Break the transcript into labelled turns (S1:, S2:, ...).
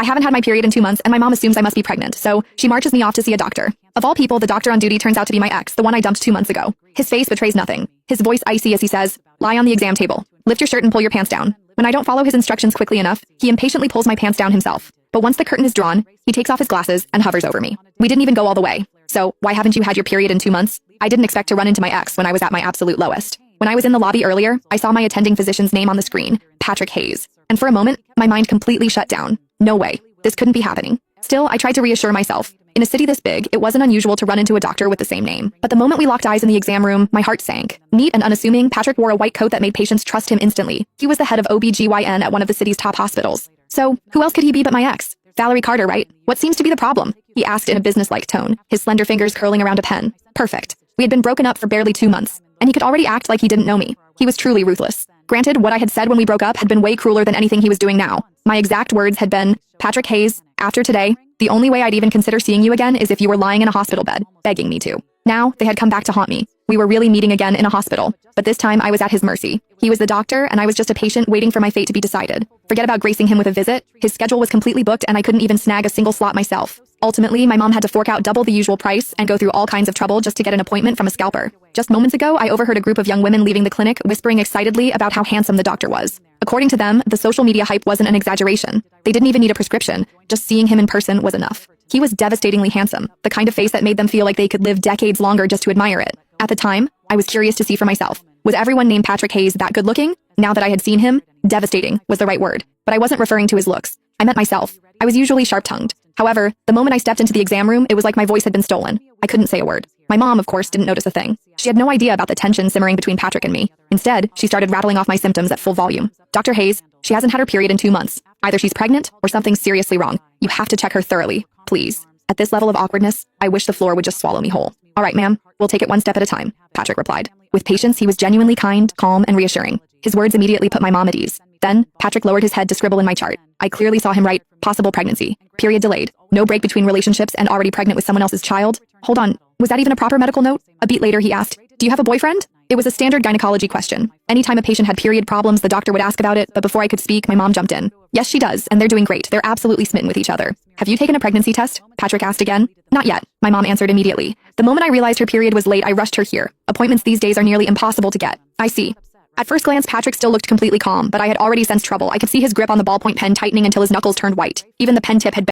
S1: I haven't had my period in 2 months, and my mom assumes I must be pregnant, so she marches me off to see a doctor. Of all people, the doctor on duty turns out to be my ex, the one I dumped 2 months ago. His face betrays nothing. His voice icy as he says, "Lie on the exam table. Lift your shirt and pull your pants down." When I don't follow his instructions quickly enough, he impatiently pulls my pants down himself. But once the curtain is drawn, he takes off his glasses and hovers over me. We didn't even go all the way. "So, why haven't you had your period in 2 months?" I didn't expect to run into my ex when I was at my absolute lowest. When I was in the lobby earlier, I saw my attending physician's name on the screen, Patrick Hayes. And for a moment, my mind completely shut down. No way. This couldn't be happening. Still, I tried to reassure myself. In a city this big, it wasn't unusual to run into a doctor with the same name. But the moment we locked eyes in the exam room, my heart sank. Neat and unassuming, Patrick wore a white coat that made patients trust him instantly. He was the head of OB/GYN at one of the city's top hospitals. So, who else could he be but my ex? Valerie Carter, right? What seems to be the problem? He asked in a businesslike tone, his slender fingers curling around a pen. Perfect. We had been broken up for barely 2 months, and he could already act like he didn't know me. He was truly ruthless. Granted, what I had said when we broke up had been way crueler than anything he was doing now. My exact words had been, "Patrick Hayes, after today, the only way I'd even consider seeing you again is if you were lying in a hospital bed, begging me to." Now, they had come back to haunt me. We were really meeting again in a hospital, but this time I was at his mercy. He was the doctor, and I was just a patient waiting for my fate to be decided. Forget about gracing him with a visit. His schedule was completely booked, and I couldn't even snag a single slot myself. Ultimately, my mom had to fork out double the usual price and go through all kinds of trouble just to get an appointment from a scalper. Just moments ago, I overheard a group of young women leaving the clinic whispering excitedly about how handsome the doctor was. According to them, the social media hype wasn't an exaggeration. They didn't even need a prescription. Just seeing him in person was enough. He was devastatingly handsome, the kind of face that made them feel like they could live decades longer just to admire it. At the time, I was curious to see for myself. Was everyone named Patrick Hayes that good looking? Now that I had seen him, devastating was the right word. But I wasn't referring to his looks. I meant myself. I was usually sharp-tongued. However, the moment I stepped into the exam room, it was like my voice had been stolen. I couldn't say a word. My mom, of course, didn't notice a thing. She had no idea about the tension simmering between Patrick and me. Instead, she started rattling off my symptoms at full volume. "Dr. Hayes, she hasn't had her period in 2 months. Either she's pregnant or something's seriously wrong. You have to check her thoroughly, please." At this level of awkwardness, I wish the floor would just swallow me whole. "All right, ma'am, we'll take it one step at a time," Patrick replied. With patience, he was genuinely kind, calm, and reassuring. His words immediately put my mom at ease. Then, Patrick lowered his head to scribble in my chart. I clearly saw him write, "Possible pregnancy. Period delayed. No break between relationships and already pregnant with someone else's child." Hold on, was that even a proper medical note? A beat later, he asked, "Do you have a boyfriend?" It was a standard gynecology question. Anytime a patient had period problems, the doctor would ask about it, but before I could speak, my mom jumped in. "Yes, she does, and they're doing great. They're absolutely smitten with each other." "Have you taken a pregnancy test?" Patrick asked again. "Not yet," my mom answered immediately. "The moment I realized her period was late, I rushed her here. Appointments these days are nearly impossible to get." "I see." At first glance, Patrick still looked completely calm, but I had already sensed trouble. I could see his grip on the ballpoint pen tightening until his knuckles turned white. Even the pen tip had